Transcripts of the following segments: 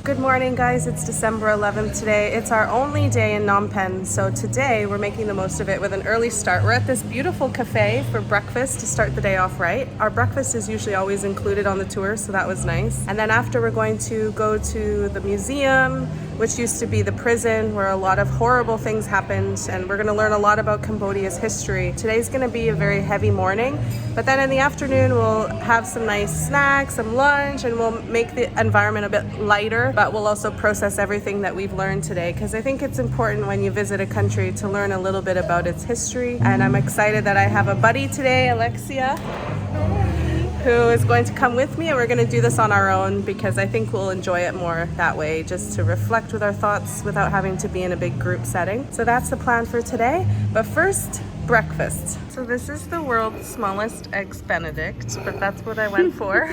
Good morning, guys. It's December 11th today. It's our only day in Phnom Penh, so today we're making the most of it with an early start. We're at this beautiful cafe for breakfast to start the day off right. Our breakfast is usually always included on the tour, so that was nice. And then after, we're going to go to the museum, which used to be the prison where a lot of horrible things happened, and we're going to learn a lot about Cambodia's history. Today's going to be a very heavy morning, but then in the afternoon we'll have some nice snacks, some lunch, and we'll make the environment a bit lighter, but we'll also process everything that we've learned today, because I think it's important when you visit a country to learn a little bit about its history. And I'm excited that I have a buddy today, Alexia, who is going to come with me, and we're going to do this on our own because I think we'll enjoy it more that way, just to reflect with our thoughts without having to be in a big group setting. So that's the plan for today. But first, breakfast. So this is the world's smallest Eggs Benedict, but that's what I went for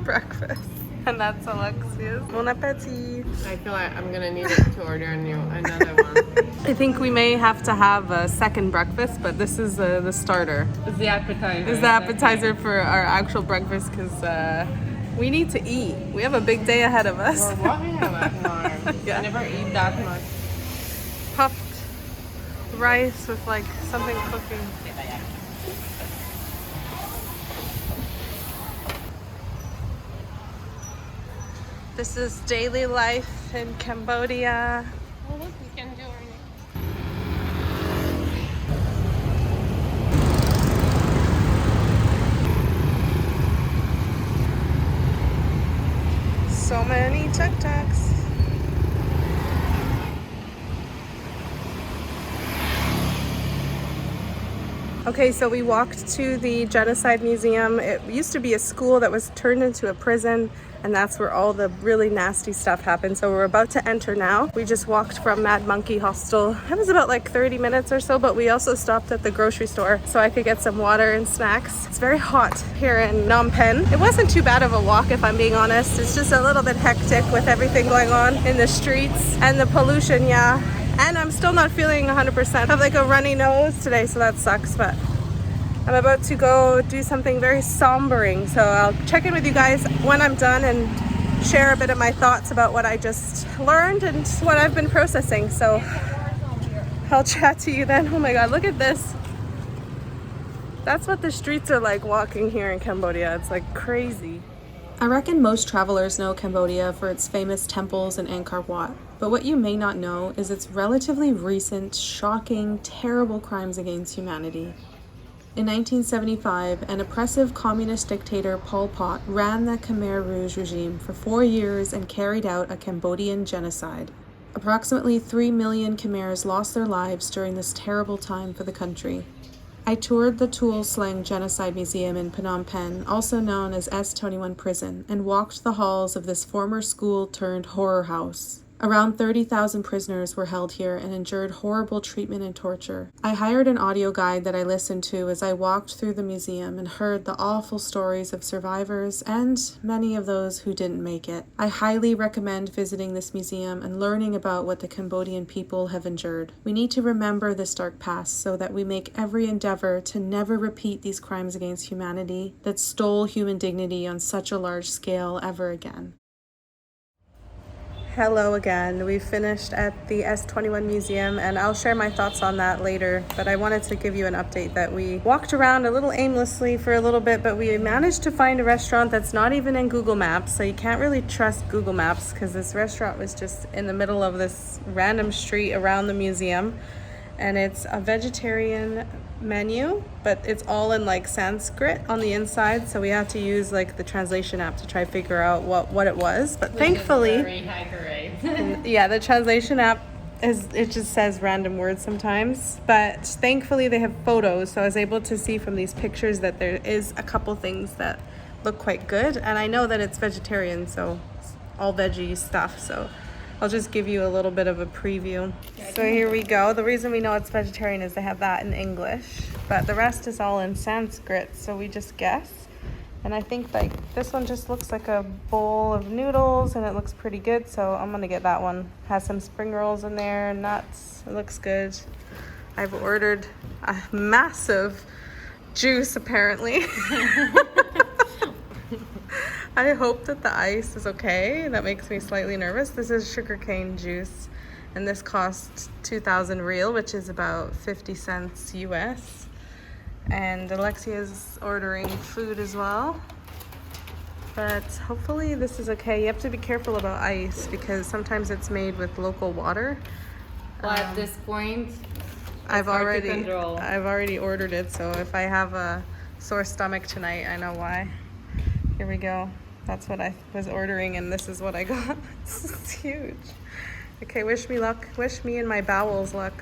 breakfast. And that's Alexia's. Bon appetit. I feel like I'm gonna need it to order another one. I think we may have to have a second breakfast, but this is the starter. It's the appetizer. It's the appetizer for our actual breakfast, because we need to eat. We have a big day ahead of us. We're walking a lot more. Yeah. I never eat that much. Puffed rice with like something cooking. This is daily life in Cambodia. Oh, look, we can do it. So many tuk-tuks. Okay, so we walked to the Genocide Museum. It used to be a school that was turned into a prison, and that's where all the really nasty stuff happened. So we're about to enter now. We just walked from Mad Monkey Hostel. It was about like 30 minutes or so, but we also stopped at the grocery store so I could get some water and snacks. It's very hot here in Phnom Penh. It wasn't too bad of a walk, if I'm being honest. It's just a little bit hectic with everything going on in the streets and the pollution, yeah. And I'm still not feeling 100%. I have like a runny nose today, so that sucks, but I'm about to go do something very sombering. So I'll check in with you guys when I'm done and share a bit of my thoughts about what I just learned and what I've been processing. So I'll chat to you then. Oh my God, look at this. That's what the streets are like walking here in Cambodia. It's like crazy. I reckon most travelers know Cambodia for its famous temples and Angkor Wat, but what you may not know is its relatively recent, shocking, terrible crimes against humanity. In 1975, an oppressive communist dictator, Pol Pot, ran the Khmer Rouge regime for 4 years and carried out a Cambodian genocide. Approximately 3 million Khmers lost their lives during this terrible time for the country. I toured the Tuol Sleng Genocide Museum in Phnom Penh, also known as S21 Prison, and walked the halls of this former school-turned-horror house. Around 30,000 prisoners were held here and endured horrible treatment and torture. I hired an audio guide that I listened to as I walked through the museum and heard the awful stories of survivors and many of those who didn't make it. I highly recommend visiting this museum and learning about what the Cambodian people have endured. We need to remember this dark past so that we make every endeavor to never repeat these crimes against humanity that stole human dignity on such a large scale ever again. Hello again. We finished at the S21 Museum, and I'll share my thoughts on that later, but I wanted to give you an update that we walked around a little aimlessly for a little bit, but we managed to find a restaurant that's not even in Google Maps, so you can't really trust Google Maps because this restaurant was just in the middle of this random street around the museum, and it's a vegetarian menu, but it's all in like Sanskrit on the inside, so we have to use like the translation app to try figure out what it was. But thankfully, very high grade. yeah, the translation app it just says random words sometimes, but thankfully they have photos, so I was able to see from these pictures that there is a couple things that look quite good, and I know that it's vegetarian, so it's all veggie stuff, so I'll just give you a little bit of a preview. So here we go. The reason we know it's vegetarian is they have that in English, but the rest is all in Sanskrit, so we just guess. And I think like this one just looks like a bowl of noodles and it looks pretty good, so I'm gonna get that one. Has some spring rolls in there, nuts, it looks good. I've ordered a massive juice apparently. I hope that the ice is okay. That makes me slightly nervous. This is sugarcane juice, and this costs 2,000 real, which is about 50 cents US. And Alexia's ordering food as well. But hopefully this is okay. You have to be careful about ice because sometimes it's made with local water. Well, at this point, I've hard to control. already ordered it, so if I have a sore stomach tonight, I know why. Here we go. That's what I was ordering, and this is what I got. This is huge. Okay, wish me luck. Wish me and my bowels luck.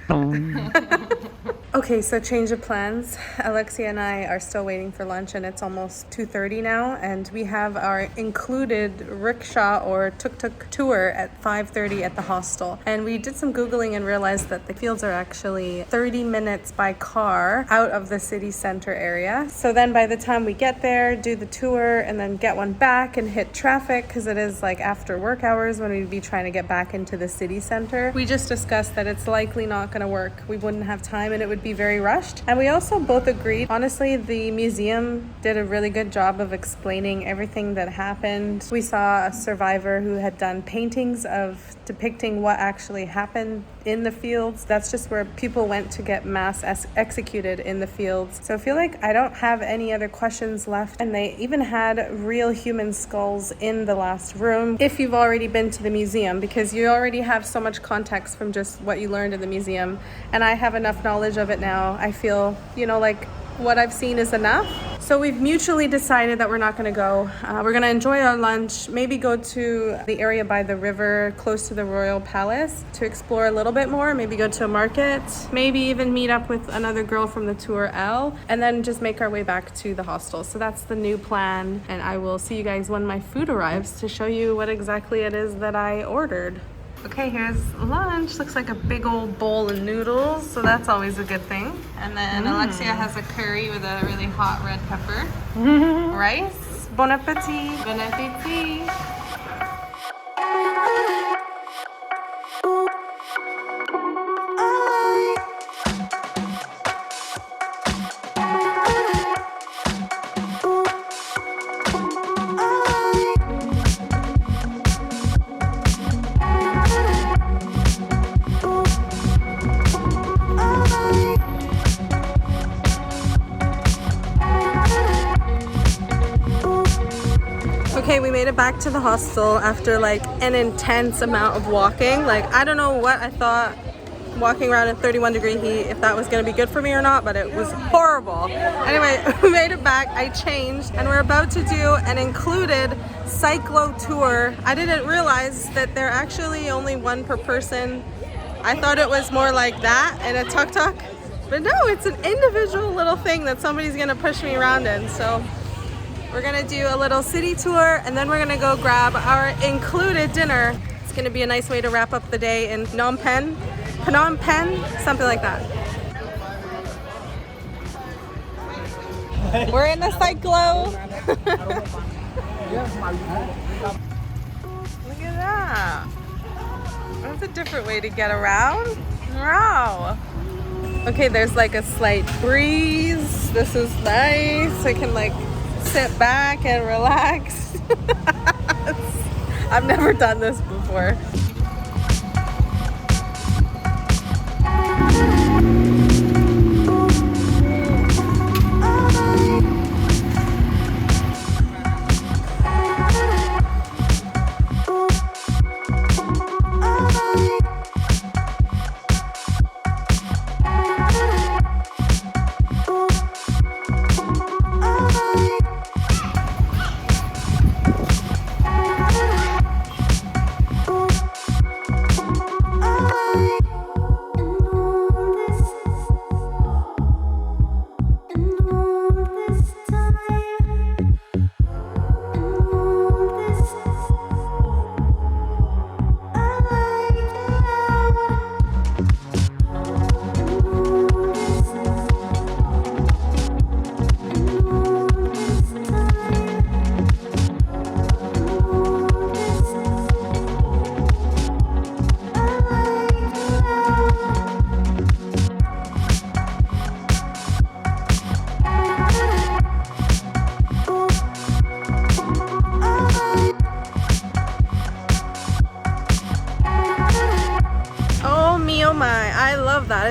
Okay, so change of plans. Alexia and I are still waiting for lunch, and it's almost 2:30 now, and we have our included rickshaw or tuk-tuk tour at 5:30 at the hostel. And we did some Googling and realized that the fields are actually 30 minutes by car out of the city center area. So then by the time we get there, do the tour, and then get one back and hit traffic, because it is like after work hours when we'd be trying to get back into the city center. We just discussed that it's likely not going to work. We wouldn't have time, and it would be very rushed. And we also both agreed, honestly, the museum did a really good job of explaining everything that happened. We saw a survivor who had done paintings of depicting what actually happened in the fields. That's just where people went to get mass executed in the fields. So I feel like I don't have any other questions left. And they even had real human skulls in the last room if you've already been to the museum, because you already have so much context from just what you learned in the museum. And I have enough knowledge of it now. I feel, like what I've seen is enough. So we've mutually decided that we're not going to go. We're going to enjoy our lunch, maybe go to the area by the river close to the Royal Palace to explore a little bit more, maybe go to a market, maybe even meet up with another girl from the tour, Elle, and then just make our way back to the hostel. So that's the new plan, and I will see you guys when my food arrives to show you what exactly it is that I ordered. Okay, here's lunch. Looks like a big old bowl of noodles, so that's always a good thing. And then Alexia has a curry with a really hot red pepper. Rice. Bon appetit. Bon appetit. Okay, we made it back to the hostel after like an intense amount of walking. Like, I don't know what I thought walking around in 31-degree heat, if that was gonna be good for me or not, but it was horrible. Anyway, we made it back, I changed, and we're about to do an included cyclo tour. I didn't realize that they're actually only one per person. I thought it was more like that in a tuk-tuk, but no, it's an individual little thing that somebody's gonna push me around in. So we're gonna do a little city tour, and then we're gonna go grab our included dinner. It's gonna be a nice way to wrap up the day in Phnom Penh, something like that. We're in the cyclo. Look at that. That's a different way to get around. Wow. Okay, there's like a slight breeze. This is nice. I can like sit back and relax. I've never done this before.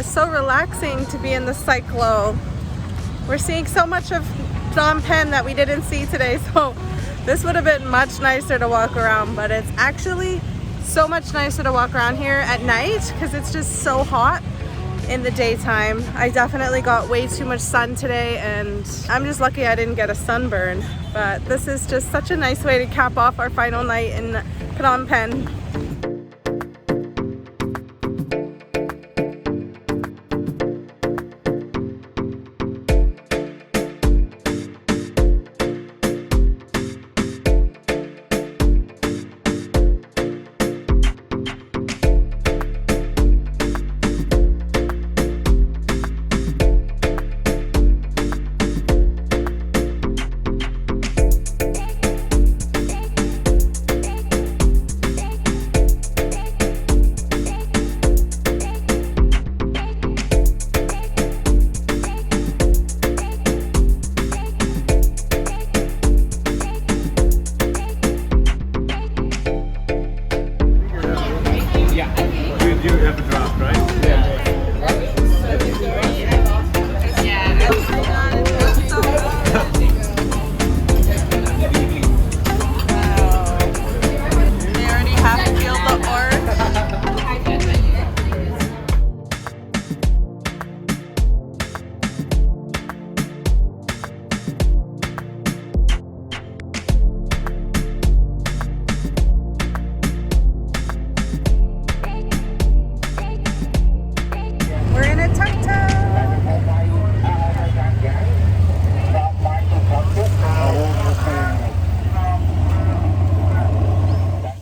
it's so relaxing to be in the cyclo. We're seeing so much of Phnom Penh that we didn't see today, so this would have been much nicer to walk around, but it's actually so much nicer to walk around here at night because it's just so hot in the daytime. I definitely got way too much sun today, and I'm just lucky I didn't get a sunburn, but this is just such a nice way to cap off our final night in Phnom Penh.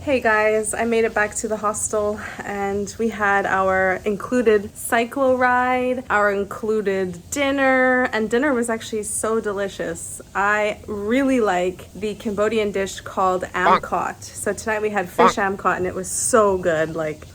Hey guys, I made it back to the hostel and we had our included cyclo ride, our included dinner, and dinner was actually so delicious. I really like the Cambodian dish called amcot. So tonight we had fish amcot and it was so good, like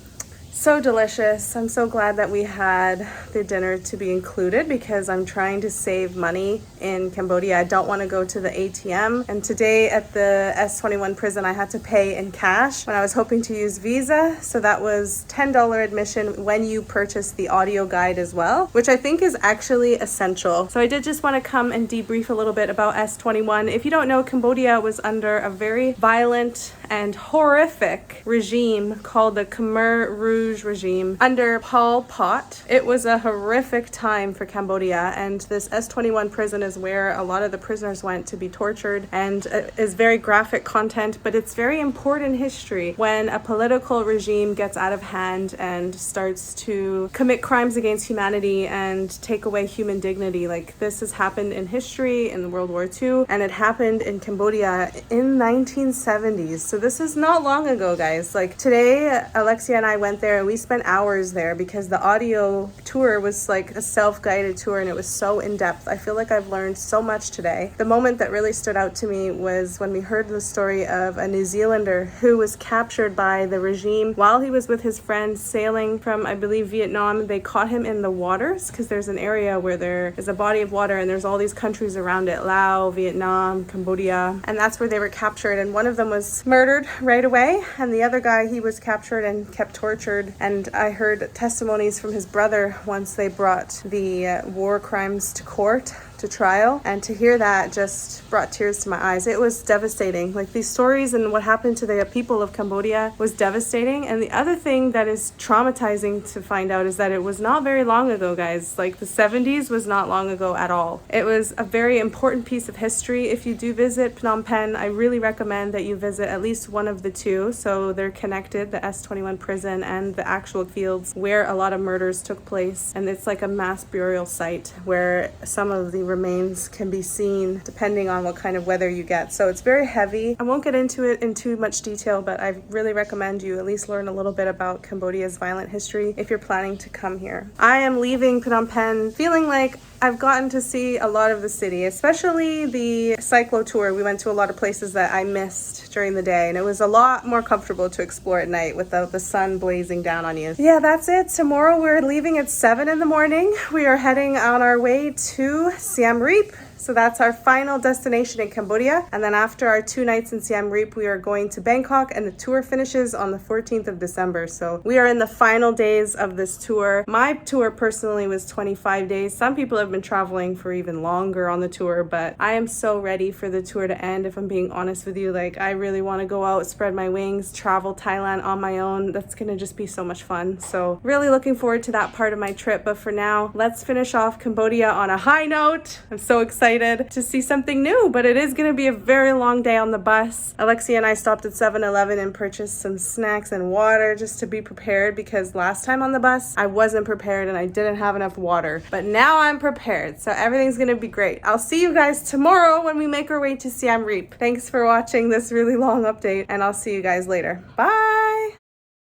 so delicious. I'm so glad that we had the dinner to be included because I'm trying to save money in Cambodia. I don't want to go to the ATM. And today at the S21 prison, I had to pay in cash when I was hoping to use Visa. So that was $10 admission when you purchase the audio guide as well, which I think is actually essential. So I did just want to come and debrief a little bit about S21. If you don't know, Cambodia was under a very violent and horrific regime called the Khmer Rouge regime under Pol Pot. It was a horrific time for Cambodia, and this S21 prison is where a lot of the prisoners went to be tortured, and is very graphic content, but it's very important history when a political regime gets out of hand and starts to commit crimes against humanity and take away human dignity. Like, this has happened in history in World War II, and it happened in Cambodia in 1970s. So this is not long ago, guys. Like, today Alexia and I went there and we spent hours there because the audio tour was like a self-guided tour and it was so in-depth. I feel like I've learned so much today. The moment that really stood out to me was when we heard the story of a New Zealander who was captured by the regime while he was with his friends sailing from, I believe, Vietnam. They caught him in the waters because there's an area where there is a body of water and there's all these countries around it, Laos, Vietnam, Cambodia, and that's where they were captured. And one of them was murdered right away, and the other guy, he was captured and kept tortured. And I heard testimonies from his brother once they brought the war crimes to court, to trial, and to hear that just brought tears to my eyes. It was devastating. Like, these stories and what happened to the people of Cambodia was devastating. And the other thing that is traumatizing to find out is that it was not very long ago, guys. Like, the 70s was not long ago at all. It was a very important piece of history. If you do visit Phnom Penh, I really recommend that you visit at least one of the two, so they're connected, the S21 prison and the actual fields where a lot of murders took place. And it's like a mass burial site where some of the remains can be seen depending on what kind of weather you get. So it's very heavy. I won't get into it in too much detail, but I really recommend you at least learn a little bit about Cambodia's violent history if you're planning to come here. I am leaving Phnom Penh feeling like I've gotten to see a lot of the city, especially the cyclo tour. We went to a lot of places that I missed during the day, and it was a lot more comfortable to explore at night without the sun blazing down on you. Yeah, that's it. Tomorrow we're leaving at 7 in the morning. We are heading on our way to Siem Reap. So that's our final destination in Cambodia. And then after our 2 nights in Siem Reap, we are going to Bangkok, and the tour finishes on the 14th of December. So we are in the final days of this tour. My tour personally was 25 days. Some people have been traveling for even longer on the tour, but I am so ready for the tour to end. If I'm being honest with you, like I really want to go out, spread my wings, travel Thailand on my own. That's gonna just be so much fun. So really looking forward to that part of my trip. But for now, let's finish off Cambodia on a high note. I'm so excited to see something new, but it is gonna be a very long day on the bus. Alexia and I stopped at 7-Eleven and purchased some snacks and water just to be prepared, because last time on the bus, I wasn't prepared and I didn't have enough water. But now I'm prepared, so everything's gonna be great. I'll see you guys tomorrow when we make our way to Siem Reap. Thanks for watching this really long update, and I'll see you guys later. Bye!